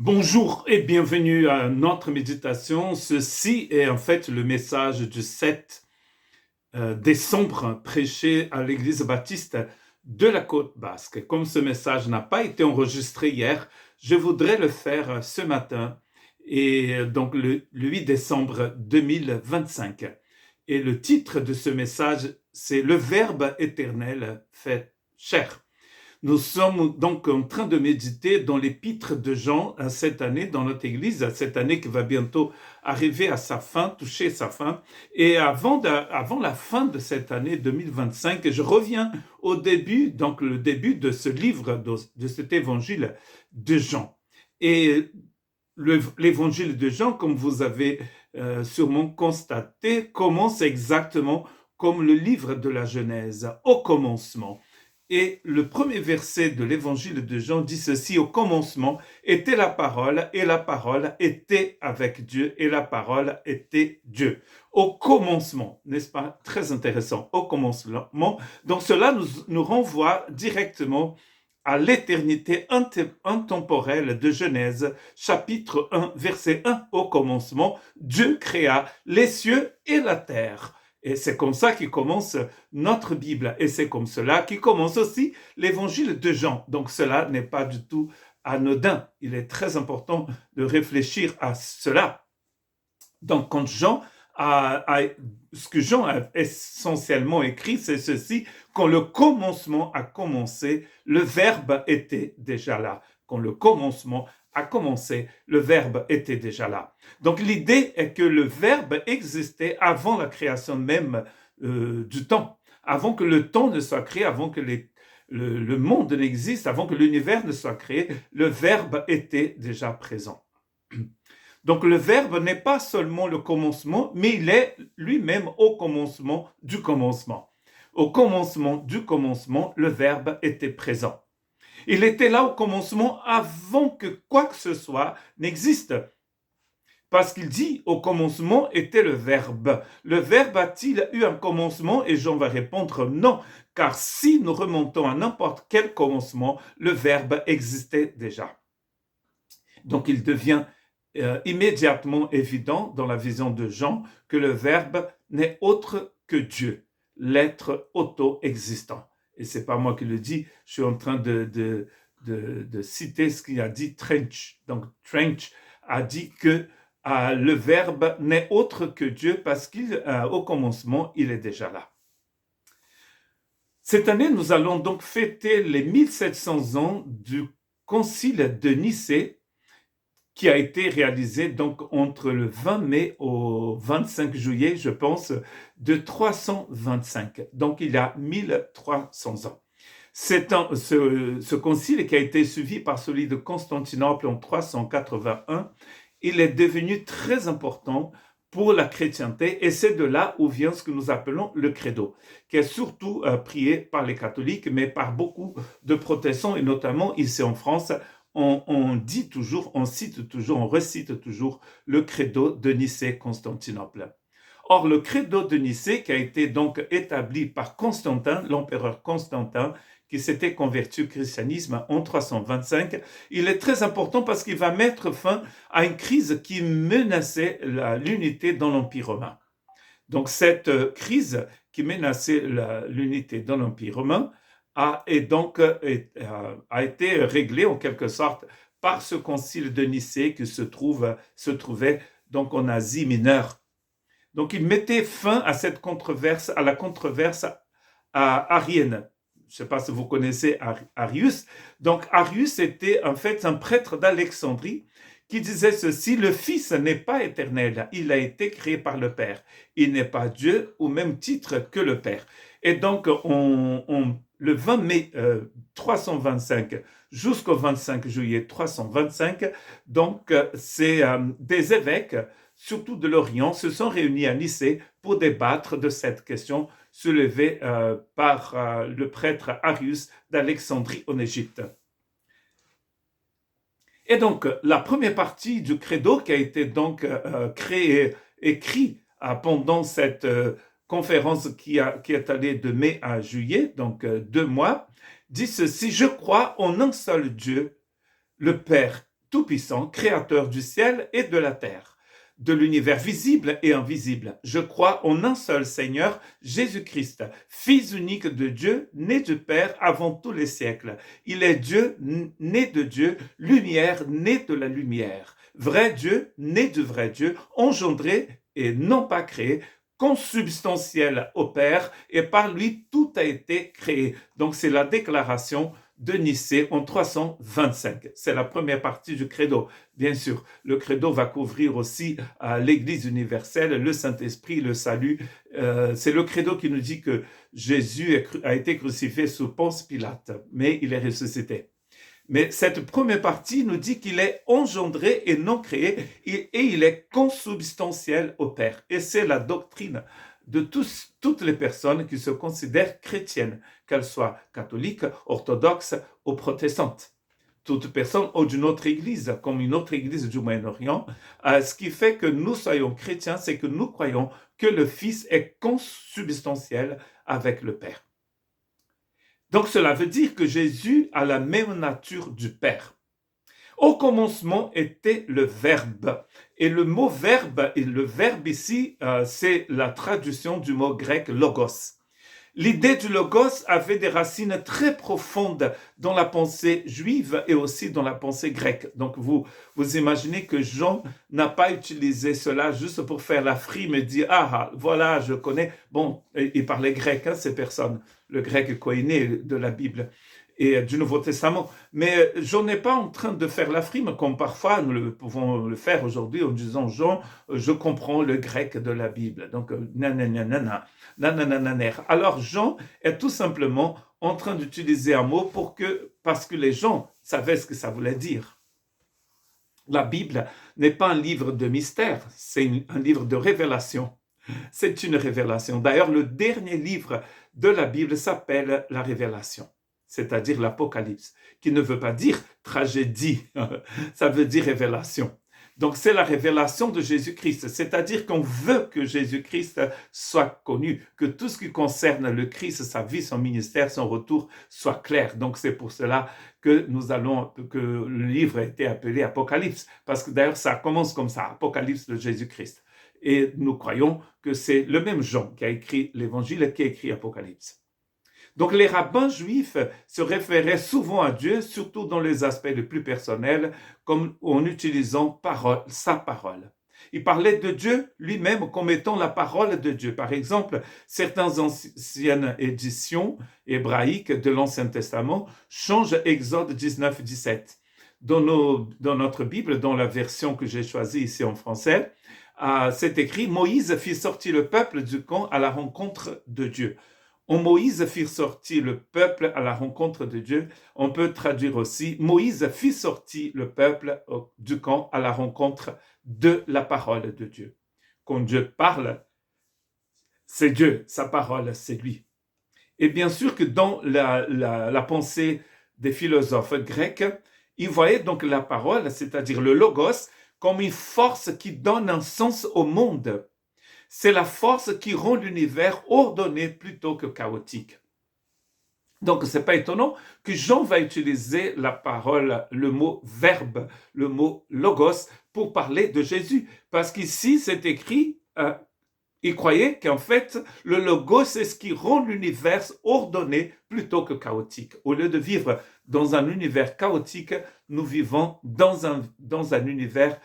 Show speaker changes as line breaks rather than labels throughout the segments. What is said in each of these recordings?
Bonjour et bienvenue à notre méditation. Ceci est en fait le message du 7 décembre prêché à l'église baptiste de la Côte Basque. Comme ce message n'a pas été enregistré hier, je voudrais le faire ce matin, et donc le 8 décembre 2025. Et le titre de ce message, c'est Le Verbe éternel fait chair. Nous sommes donc en train de méditer dans l'épître de Jean cette année dans notre église, cette année qui va bientôt arriver à sa fin, toucher sa fin. Et avant la fin de cette année 2025, je reviens au début, donc le début de ce livre, de cet évangile de Jean. Et l'évangile de Jean, comme vous avez sûrement constaté, commence exactement comme le livre de la Genèse, au commencement. Et le premier verset de l'évangile de Jean dit ceci: au commencement était la parole, et la parole était avec Dieu, et la parole était Dieu. Au commencement, n'est-ce pas? Très intéressant, au commencement. Donc cela nous renvoie directement à l'éternité intemporelle de Genèse, chapitre 1, verset 1. Au commencement, Dieu créa les cieux et la terre. Et c'est comme ça qu'il commence notre Bible. Et c'est comme cela qu'il commence aussi l'évangile de Jean. Donc cela n'est pas du tout anodin. Il est très important de réfléchir à cela. Donc quand ce que Jean a essentiellement écrit, c'est ceci: quand le commencement a commencé, le Verbe était déjà là. Quand le commencement a commencé, le Verbe était déjà là. Donc l'idée est que le Verbe existait avant la création même du temps, avant que le temps ne soit créé, avant que le monde n'existe, avant que l'univers ne soit créé, le Verbe était déjà présent. Donc le Verbe n'est pas seulement le commencement, mais il est lui-même au commencement du commencement. Au commencement du commencement, le Verbe était présent. Il était là au commencement avant que quoi que ce soit n'existe. Parce qu'il dit au commencement était le Verbe. Le Verbe a-t-il eu un commencement? Et Jean va répondre non, car si nous remontons à n'importe quel commencement, le Verbe existait déjà. Donc il devient immédiatement évident dans la vision de Jean que le Verbe n'est autre que Dieu, l'être auto-existant. Et c'est pas moi qui le dis, je suis en train de citer ce qu'il a dit Trench. Donc Trench a dit que le Verbe n'est autre que Dieu parce qu'au commencement, il est déjà là. Cette année, nous allons donc fêter les 1700 ans du concile de Nicée, qui a été réalisé donc entre le 20 mai au 25 juillet, je pense, de 325. Donc il y a 1300 ans. Ce concile qui a été suivi par celui de Constantinople en 381, il est devenu très important pour la chrétienté, et c'est de là où vient ce que nous appelons le credo, qui est surtout prié par les catholiques, mais par beaucoup de protestants, et notamment ici en France, on dit toujours, on cite toujours, on recite toujours le credo de Nicée-Constantinople. Or, le credo de Nicée, qui a été donc établi par Constantin, l'empereur Constantin, qui s'était converti au christianisme en 325, il est très important parce qu'il va mettre fin à une crise qui menaçait l'unité dans l'Empire romain. Donc cette crise qui menaçait l'unité dans l'Empire romain a été réglée en quelque sorte par ce concile de Nicée qui se trouvait donc en Asie mineure. Donc il mettait fin à cette controverse, à la controverse arienne. Je ne sais pas si vous connaissez Arius. Donc Arius était en fait un prêtre d'Alexandrie qui disait ceci: le Fils n'est pas éternel, il a été créé par le Père. Il n'est pas Dieu au même titre que le Père. Et donc le 20 mai 325 jusqu'au 25 juillet 325, donc c'est des évêques, surtout de l'Orient, se sont réunis à Nicée pour débattre de cette question soulevée par le prêtre Arius d'Alexandrie en Égypte. Et donc, la première partie du credo qui a été donc écrit pendant cette conférence qui est allée de mai à juillet, donc 2 mois, dit ceci: je crois en un seul Dieu, le Père tout-puissant, créateur du ciel et de la terre, de l'univers visible et invisible. Je crois en un seul Seigneur, Jésus-Christ, Fils unique de Dieu, né du Père avant tous les siècles. Il est Dieu, né de Dieu, lumière, né de la lumière, vrai Dieu, né du vrai Dieu, engendré et non pas créé, consubstantiel au Père, et par lui tout a été créé. Donc c'est la déclaration de Nicée en 325. C'est la première partie du credo. Bien sûr, le credo va couvrir aussi l'Église universelle, le Saint-Esprit, le salut. C'est le credo qui nous dit que Jésus a été crucifié sous Ponce Pilate, mais il est ressuscité. Mais cette première partie nous dit qu'il est engendré et non créé, et il est consubstantiel au Père. Et c'est la doctrine de toutes les personnes qui se considèrent chrétiennes, qu'elles soient catholiques, orthodoxes ou protestantes. Toute personne ou d'une autre église, comme une autre église du Moyen-Orient. Ce qui fait que nous soyons chrétiens, c'est que nous croyons que le Fils est consubstantiel avec le Père. Donc cela veut dire que Jésus a la même nature du Père. Au commencement était le Verbe. Et le mot verbe, et le verbe ici, c'est la traduction du mot grec logos. L'idée du logos avait des racines très profondes dans la pensée juive et aussi dans la pensée grecque. Donc vous imaginez que Jean n'a pas utilisé cela juste pour faire la frime et dire « Ah, voilà, je connais ». Bon, il parlait grec, ces personnes, le grec koiné de la Bible et du Nouveau Testament. Mais Jean n'est pas en train de faire la frime, comme parfois nous pouvons le faire aujourd'hui en disant « Jean, je comprends le grec de la Bible ». Donc, nanana. Alors Jean est tout simplement en train d'utiliser un mot parce que les gens savaient ce que ça voulait dire. La Bible n'est pas un livre de mystère, c'est un livre de révélation. C'est une révélation. D'ailleurs, le dernier livre de la Bible s'appelle la Révélation, c'est-à-dire l'Apocalypse, qui ne veut pas dire tragédie, ça veut dire révélation. Donc c'est la révélation de Jésus-Christ, c'est-à-dire qu'on veut que Jésus-Christ soit connu, que tout ce qui concerne le Christ, sa vie, son ministère, son retour soit clair. Donc c'est pour cela que le livre a été appelé Apocalypse, parce que d'ailleurs ça commence comme ça, Apocalypse de Jésus-Christ. Et nous croyons que c'est le même Jean qui a écrit l'évangile et qui a écrit Apocalypse. Donc les rabbins juifs se référaient souvent à Dieu, surtout dans les aspects les plus personnels, comme en utilisant sa parole. Ils parlaient de Dieu lui-même comme étant la parole de Dieu. Par exemple, certaines anciennes éditions hébraïques de l'Ancien Testament changent Exode 19, 17. Dans notre Bible, dans la version que j'ai choisie ici en français, c'est écrit « Moïse fit sortir le peuple du camp à la rencontre de Dieu ». En Moïse fit sortir le peuple à la rencontre de Dieu. On peut traduire aussi Moïse fit sortir le peuple du camp à la rencontre de la parole de Dieu. Quand Dieu parle, c'est Dieu, sa parole, c'est lui. Et bien sûr que dans la pensée des philosophes grecs, ils voyaient donc la parole, c'est-à-dire le logos, comme une force qui donne un sens au monde. C'est la force qui rend l'univers ordonné plutôt que chaotique. Donc, ce n'est pas étonnant que Jean va utiliser la parole, le mot verbe, le mot logos, pour parler de Jésus. Parce qu'ici, c'est écrit, il croyait qu'en fait, le logos, c'est ce qui rend l'univers ordonné plutôt que chaotique. Au lieu de vivre dans un univers chaotique, nous vivons dans un univers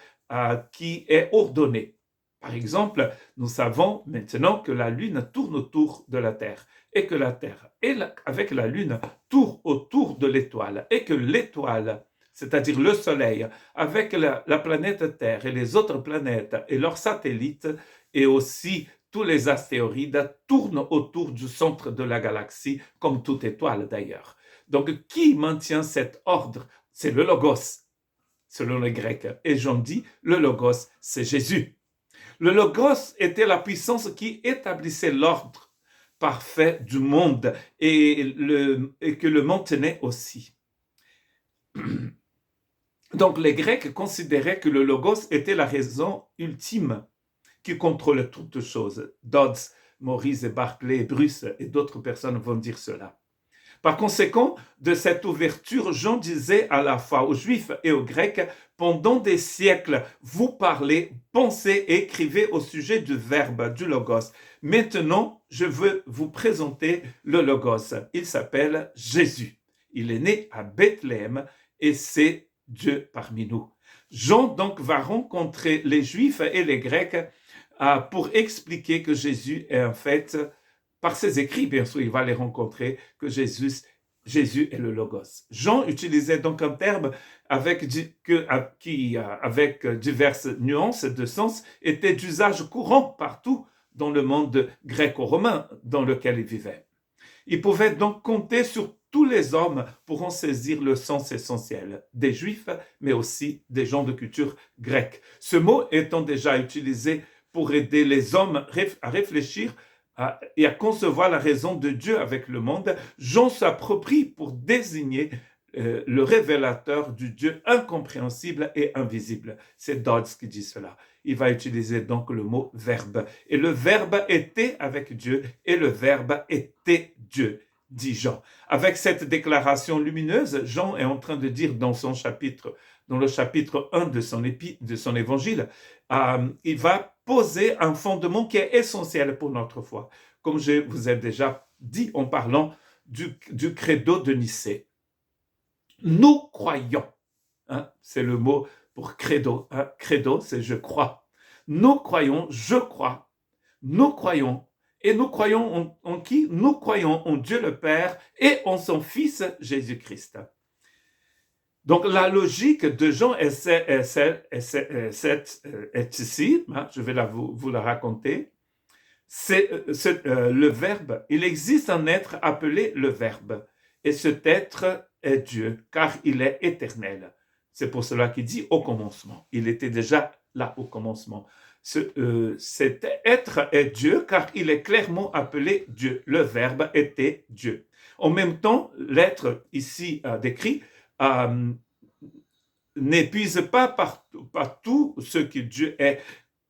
qui est ordonné. Par exemple, nous savons maintenant que la Lune tourne autour de la Terre et que la Terre, avec la Lune, tourne autour de l'étoile et que l'étoile, c'est-à-dire le Soleil, avec la planète Terre et les autres planètes et leurs satellites et aussi tous les astéroïdes tournent autour du centre de la galaxie, comme toute étoile d'ailleurs. Donc, qui maintient cet ordre? C'est le Logos, selon les Grecs. Et j'en dis, le Logos, c'est Jésus. Le Logos était la puissance qui établissait l'ordre parfait du monde et que le maintenait aussi. Donc les Grecs considéraient que le Logos était la raison ultime qui contrôle toutes choses. Dodds, Maurice, Barclay, Bruce et d'autres personnes vont dire cela. Par conséquent, de cette ouverture, Jean disait à la fois aux Juifs et aux Grecs, pendant des siècles, vous parlez, pensez et écrivez au sujet du Verbe, du Logos. Maintenant, je veux vous présenter le Logos. Il s'appelle Jésus. Il est né à Bethléem et c'est Dieu parmi nous. Jean donc va rencontrer les Juifs et les Grecs pour expliquer que Jésus est en fait, par ses écrits bien sûr, il va les rencontrer, que Jésus est le Logos. Jean utilisait donc un terme qui, avec diverses nuances de sens, était d'usage courant partout dans le monde gréco-romain dans lequel il vivait. Il pouvait donc compter sur tous les hommes pour en saisir le sens essentiel, des Juifs, mais aussi des gens de culture grecque. Ce mot étant déjà utilisé pour aider les hommes à réfléchir et à concevoir la raison de Dieu avec le monde, Jean s'approprie pour désigner le révélateur du Dieu incompréhensible et invisible. C'est Dodds qui dit cela. Il va utiliser donc le mot verbe. Et le verbe était avec Dieu et le verbe était Dieu, dit Jean. Avec cette déclaration lumineuse, Jean est en train de dire dans le chapitre 1 de son évangile, il va poser un fondement qui est essentiel pour notre foi. Comme je vous ai déjà dit en parlant du credo de Nicée. Nous croyons, c'est le mot pour credo. Credo, c'est je crois. Nous croyons, je crois. Nous croyons. Et nous croyons en qui? Nous croyons en Dieu le Père et en son Fils Jésus-Christ. Donc la logique de Jean est ici, je vais vous la raconter. C'est le Verbe. Il existe un être appelé le Verbe. Et cet être est Dieu, car il est éternel. C'est pour cela qu'il dit au commencement. Il était déjà là au commencement. Cet être est Dieu, car il est clairement appelé Dieu. Le Verbe était Dieu. En même temps, l'être ici décrit n'épuise pas tout ce que Dieu est.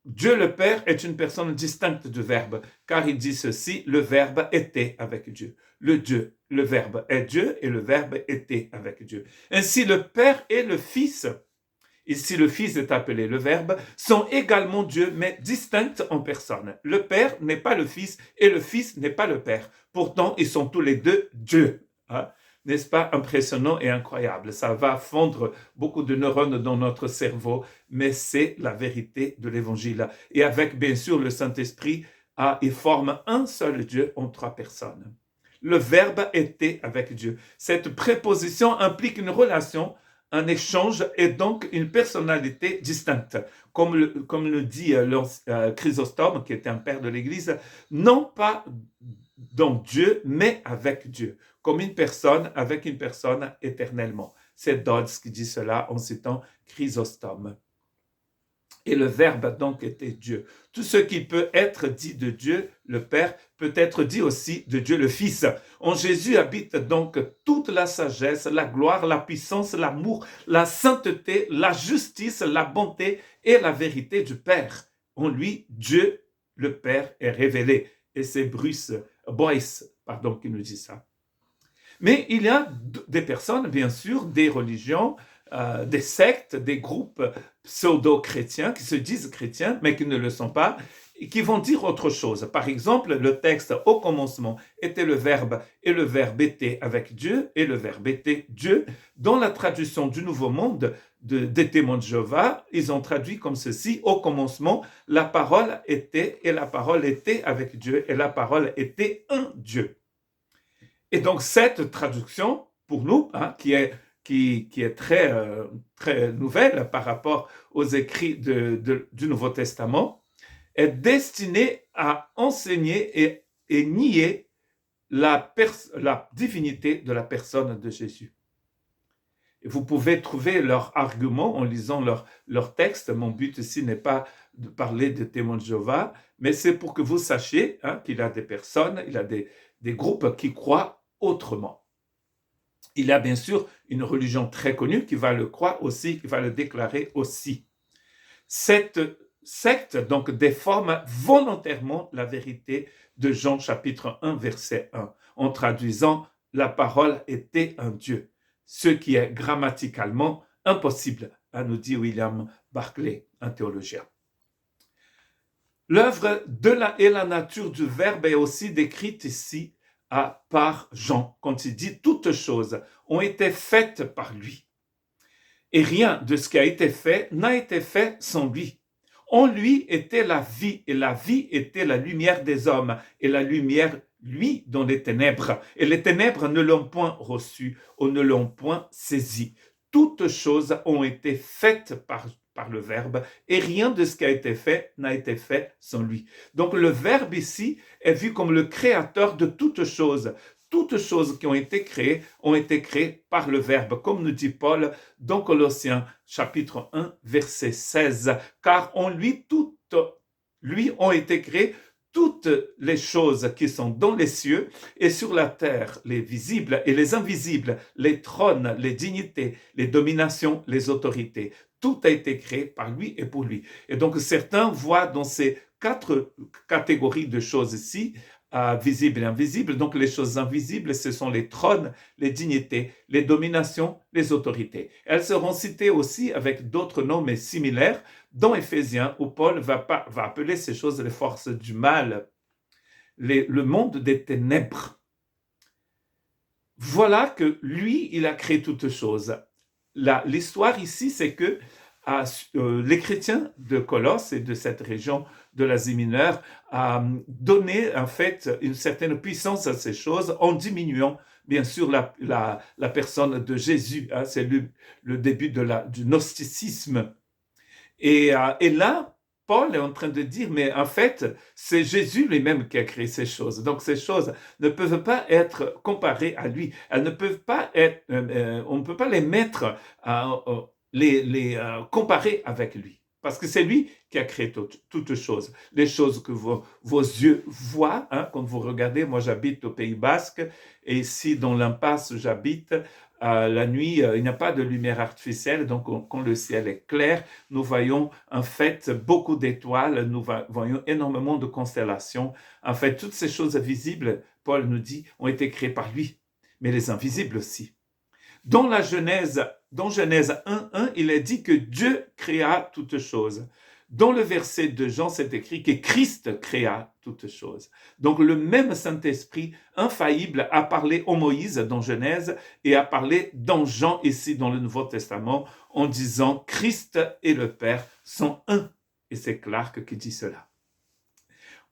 Dieu le Père est une personne distincte du Verbe, car il dit ceci, le Verbe était avec Dieu. Le Verbe est Dieu et le Verbe était avec Dieu. Ainsi, le Père et le Fils, ici le Fils est appelé le Verbe, sont également Dieu, mais distincts en personne. Le Père n'est pas le Fils et le Fils n'est pas le Père. Pourtant, ils sont tous les deux Dieu. N'est-ce pas impressionnant et incroyable? Ça va fondre beaucoup de neurones dans notre cerveau, mais c'est la vérité de l'Évangile. Et avec, bien sûr, le Saint-Esprit, il forme un seul Dieu en trois personnes. Le Verbe était avec Dieu. Cette préposition implique une relation, un échange et donc une personnalité distincte. Comme le dit Chrysostome, qui était un père de l'Église, non pas dans Dieu, mais avec Dieu, comme une personne avec une personne éternellement. C'est Dodds qui dit cela en citant Chrysostome. Et le Verbe donc était Dieu. Tout ce qui peut être dit de Dieu, le Père, peut être dit aussi de Dieu le Fils. En Jésus habite donc toute la sagesse, la gloire, la puissance, l'amour, la sainteté, la justice, la bonté et la vérité du Père. En lui, Dieu, le Père, est révélé. Et c'est Boyce, qui nous dit ça. Mais il y a des personnes, bien sûr, des religions, des sectes, des groupes pseudo-chrétiens qui se disent chrétiens, mais qui ne le sont pas, et qui vont dire autre chose. Par exemple, le texte « Au commencement était le Verbe, et le Verbe était avec Dieu, et le Verbe était Dieu ». Dans la traduction du Nouveau Monde des Témoins de Jéhovah, ils ont traduit comme ceci « Au commencement, la parole était, et la parole était avec Dieu, et la parole était un Dieu ». Et donc cette traduction, pour nous, qui est très nouvelle par rapport aux écrits du Nouveau Testament, est destinée à enseigner et nier la divinité de la personne de Jésus. Et vous pouvez trouver leurs arguments en lisant leur texte. Mon but ici n'est pas de parler de témoins de Jéhovah, mais c'est pour que vous sachiez qu'il y a des personnes, il y a des groupes qui croient autrement. Il y a bien sûr une religion très connue qui va le croire aussi, qui va le déclarer aussi. Cette secte donc déforme volontairement la vérité de Jean chapitre 1 verset 1 en traduisant la parole était un Dieu, ce qui est grammaticalement impossible, nous dit William Barclay, un théologien. L'œuvre et la nature du Verbe est aussi décrite ici par Jean, quand il dit « toutes choses ont été faites par lui ». Et rien de ce qui a été fait n'a été fait sans lui. En lui était la vie, et la vie était la lumière des hommes, et la lumière, lui, dans les ténèbres. Et les ténèbres ne l'ont point reçu, ou ne l'ont point saisi. Toutes choses ont été faites par le Verbe, et rien de ce qui a été fait n'a été fait sans lui. Donc le Verbe ici est vu comme le créateur de toutes choses. Toutes choses qui ont été créées par le Verbe, comme nous dit Paul dans Colossiens chapitre 1, verset 16. Car en lui ont été créées toutes les choses qui sont dans les cieux et sur la terre, les visibles et les invisibles, les trônes, les dignités, les dominations, les autorités. Tout a été créé par lui et pour lui. Et donc certains voient dans ces 4 catégories de choses ici, visibles et invisibles. Donc les choses invisibles, ce sont les trônes, les dignités, les dominations, les autorités. Elles seront citées aussi avec d'autres noms mais similaires dans Éphésiens, où Paul va appeler ces choses les forces du mal, le monde des ténèbres. Voilà que lui, il a créé toutes choses. L'histoire ici, c'est que les chrétiens de Colosse et de cette région de l'Asie mineure donnaient en fait une certaine puissance à ces choses en diminuant bien sûr la personne de Jésus. C'est le début du gnosticisme. Et là, Paul est en train de dire, mais en fait, c'est Jésus lui-même qui a créé ces choses. Donc ces choses ne peuvent pas être comparées à lui. Elles ne peuvent pas être, on ne peut pas les mettre, les comparer avec lui. Parce que c'est lui qui a créé toutes choses. Les choses que vos yeux voient, quand vous regardez, moi j'habite au Pays Basque, et ici dans l'impasse où j'habite, la nuit, il n'y a pas de lumière artificielle, donc quand le ciel est clair, nous voyons en fait beaucoup d'étoiles, nous voyons énormément de constellations. En fait, toutes ces choses visibles, Paul nous dit, ont été créées par lui, mais les invisibles aussi. Dans Genèse 1:1, il est dit que Dieu créa toutes choses. Dans le verset de Jean, c'est écrit que Christ créa toutes choses. Donc le même Saint-Esprit infaillible a parlé en Moïse dans Genèse et a parlé dans Jean ici dans le Nouveau Testament en disant Christ et le Père sont un. Et c'est Clarke qui dit cela.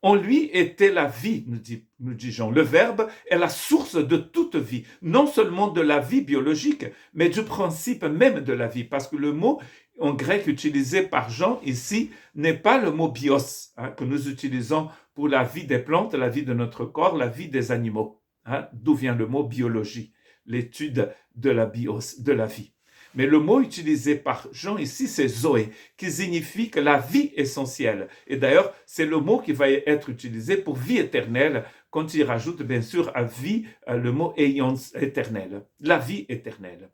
En lui était la vie, nous dit Jean. Le Verbe est la source de toute vie, non seulement de la vie biologique, mais du principe même de la vie, parce que le mot en grec utilisé par Jean ici n'est pas le mot bios, que nous utilisons pour la vie des plantes, la vie de notre corps, la vie des animaux. D'où vient le mot biologie, l'étude de la bios, de la vie. Mais le mot utilisé par Jean ici, c'est Zoé, qui signifie que la vie essentielle. Et d'ailleurs, c'est le mot qui va être utilisé pour vie éternelle, quand il rajoute bien sûr à vie le mot aions éternel, la vie éternelle.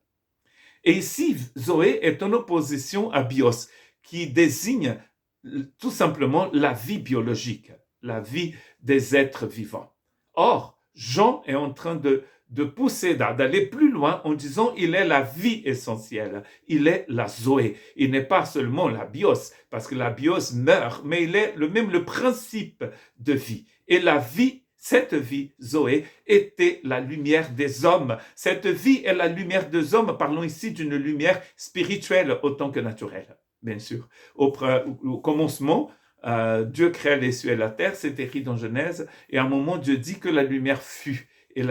Et ici, Zoé est en opposition à bios, qui désigne tout simplement la vie biologique, la vie des êtres vivants. Or, Jean est en train de pousser, d'aller plus loin en disant il est la vie essentielle, il est la Zoé. Il n'est pas seulement la bios, parce que la bios meurt, mais il est même le principe de vie. Et la vie, cette vie, Zoé, était la lumière des hommes. Cette vie est la lumière des hommes. Parlons ici d'une lumière spirituelle autant que naturelle, bien sûr. Au commencement, Dieu créa les cieux et la terre, c'est écrit dans Genèse, et à un moment, Dieu dit que la lumière fut, et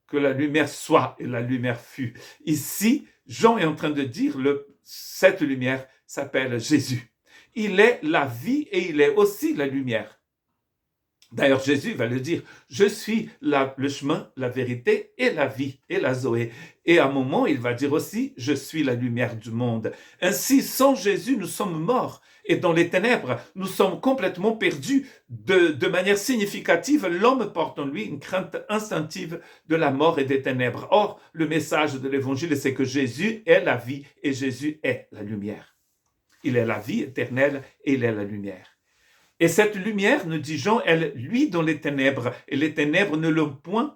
que la lumière soit, et la lumière fut. Ici, Jean est en train de dire, cette lumière s'appelle Jésus. Il est la vie et il est aussi la lumière. D'ailleurs, Jésus va le dire, je suis le chemin, la vérité et la vie, et la Zoé. Et à un moment, il va dire aussi, je suis la lumière du monde. Ainsi, sans Jésus, nous sommes morts. Et dans les ténèbres, nous sommes complètement perdus. De manière significative, l'homme porte en lui une crainte instinctive de la mort et des ténèbres. Or, le message de l'évangile, c'est que Jésus est la vie et Jésus est la lumière. Il est la vie éternelle et il est la lumière. Et cette lumière, nous dit Jean, elle luit dans les ténèbres, et les ténèbres ne l'ont point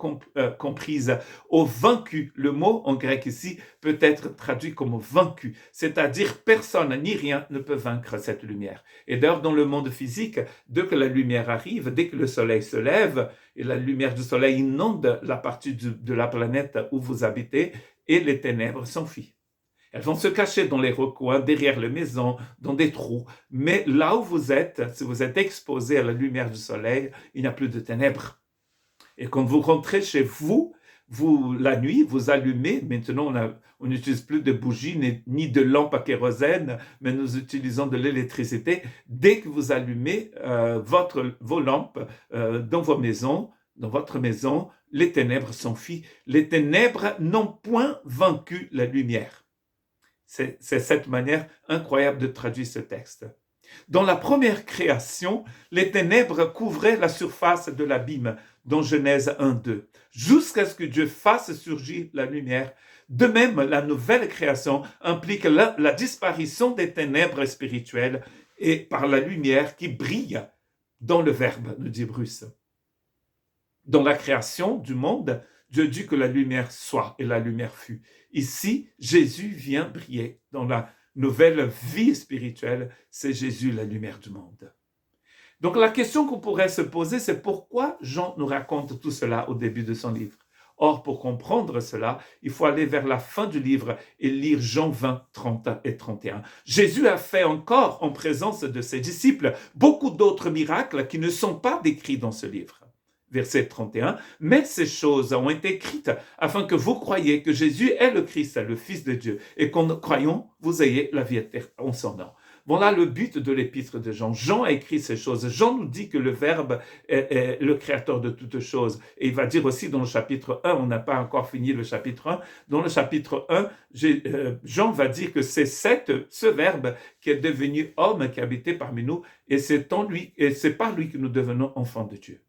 comprise. Au vaincu, le mot en grec ici peut être traduit comme vaincu, c'est-à-dire personne ni rien ne peut vaincre cette lumière. Et d'ailleurs, dans le monde physique, dès que la lumière arrive, dès que le soleil se lève, et la lumière du soleil inonde la partie de la planète où vous habitez, et les ténèbres s'enfuient. Elles vont se cacher dans les recoins, derrière les maisons, dans des trous. Mais là où vous êtes, si vous êtes exposé à la lumière du soleil, il n'y a plus de ténèbres. Et quand vous rentrez chez vous, la nuit, vous allumez. Maintenant, on n'utilise plus de bougies ni de lampes à kérosène, mais nous utilisons de l'électricité. Dès que vous allumez vos lampes dans votre maison, les ténèbres s'enfuient. Les ténèbres n'ont point vaincu la lumière. C'est cette manière incroyable de traduire ce texte. Dans la première création, les ténèbres couvraient la surface de l'abîme, dans Genèse 1-2, jusqu'à ce que Dieu fasse surgir la lumière. De même, la nouvelle création implique la disparition des ténèbres spirituelles et par la lumière qui brille dans le Verbe, nous dit Bruce. Dans la création du monde, Dieu dit que la lumière soit et la lumière fut. Ici, Jésus vient briller dans la nouvelle vie spirituelle. C'est Jésus la lumière du monde. Donc la question qu'on pourrait se poser, c'est pourquoi Jean nous raconte tout cela au début de son livre. Or, pour comprendre cela, il faut aller vers la fin du livre et lire Jean 20, 30 et 31. Jésus a fait encore, en présence de ses disciples, beaucoup d'autres miracles qui ne sont pas décrits dans ce livre. Verset 31, « Mais ces choses ont été écrites afin que vous croyiez que Jésus est le Christ, le Fils de Dieu, et qu'en croyant, vous ayez la vie éternelle en son nom. » Voilà le but de l'épître de Jean. Jean a écrit ces choses. Jean nous dit que le Verbe est le créateur de toutes choses. Et il va dire aussi dans le chapitre 1, on n'a pas encore fini le chapitre 1, dans le chapitre 1, Jean va dire que c'est ce Verbe qui est devenu homme, qui habitait parmi nous, et c'est par lui que nous devenons enfants de Dieu.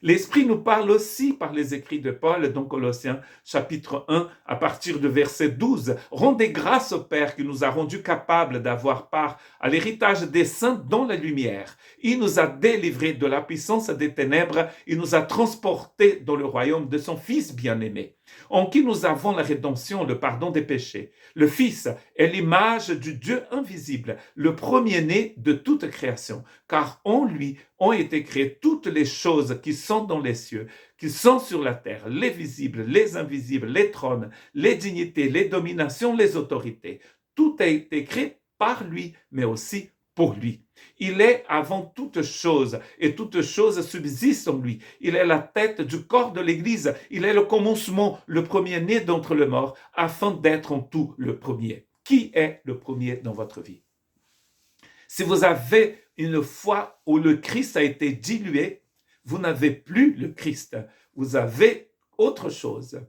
L'Esprit nous parle aussi par les écrits de Paul dans Colossiens chapitre 1 à partir de verset 12. Rendez grâce au Père qui nous a rendus capables d'avoir part à l'héritage des saints dans la lumière. Il nous a délivrés de la puissance des ténèbres, il nous a transportés dans le royaume de son Fils bien-aimé, en qui nous avons la rédemption, le pardon des péchés. Le Fils est l'image du Dieu invisible, le premier-né de toute création, car en lui ont été créées toutes les choses qui sont dans les cieux, qui sont sur la terre, les visibles, les invisibles, les trônes, les dignités, les dominations, les autorités. Tout a été créé par lui, mais aussi pour lui. Il est avant toute chose et toute chose subsiste en lui. Il est la tête du corps de l'Église. Il est le commencement, le premier-né d'entre les morts, afin d'être en tout le premier. Qui est le premier dans votre vie? Si vous avez une foi où le Christ a été dilué, vous n'avez plus le Christ. Vous avez autre chose.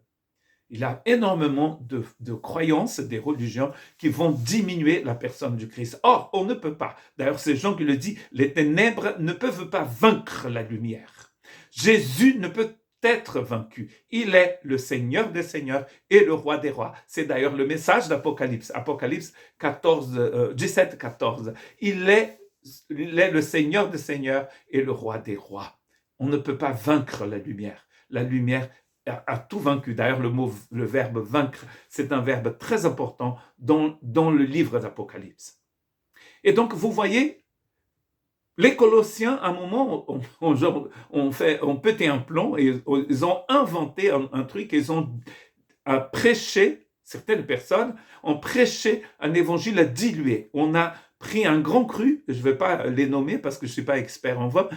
Il y a énormément de croyances, des religions qui vont diminuer la personne du Christ. Or, on ne peut pas. D'ailleurs, c'est Jean qui le dit, les ténèbres ne peuvent pas vaincre la lumière. Jésus ne peut être vaincu. Il est le Seigneur des Seigneurs et le Roi des Rois. C'est d'ailleurs le message d'Apocalypse. Apocalypse 17, 14. Il est le Seigneur des Seigneurs et le Roi des Rois. On ne peut pas vaincre la lumière. La lumière a tout vaincu. D'ailleurs, le verbe vaincre, c'est un verbe très important dans le livre d'Apocalypse. Et donc, vous voyez, les Colossiens, à un moment, ont pété un plomb et ils ont inventé un truc, ils ont prêché, certaines personnes ont prêché un évangile dilué. On a pris un grand cru, je ne vais pas les nommer parce que je ne suis pas expert en vin,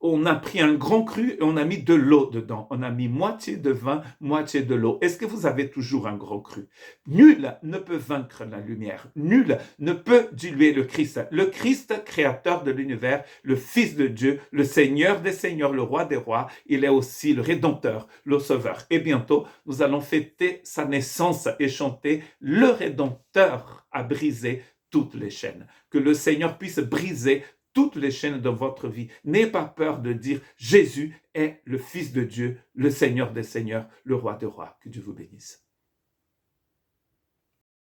on a pris un grand cru et on a mis de l'eau dedans. On a mis moitié de vin, moitié de l'eau. Est-ce que vous avez toujours un grand cru? Nul ne peut vaincre la lumière. Nul ne peut diluer le Christ. Le Christ, créateur de l'univers, le Fils de Dieu, le Seigneur des Seigneurs, le Roi des Rois, il est aussi le Rédempteur, le Sauveur. Et bientôt, nous allons fêter sa naissance et chanter « Le Rédempteur a brisé toutes les chaînes ». Que le Seigneur puisse briser toutes les chaînes de votre vie. N'ayez pas peur de dire Jésus est le Fils de Dieu, le Seigneur des Seigneurs, le Roi des Rois. Que Dieu vous bénisse.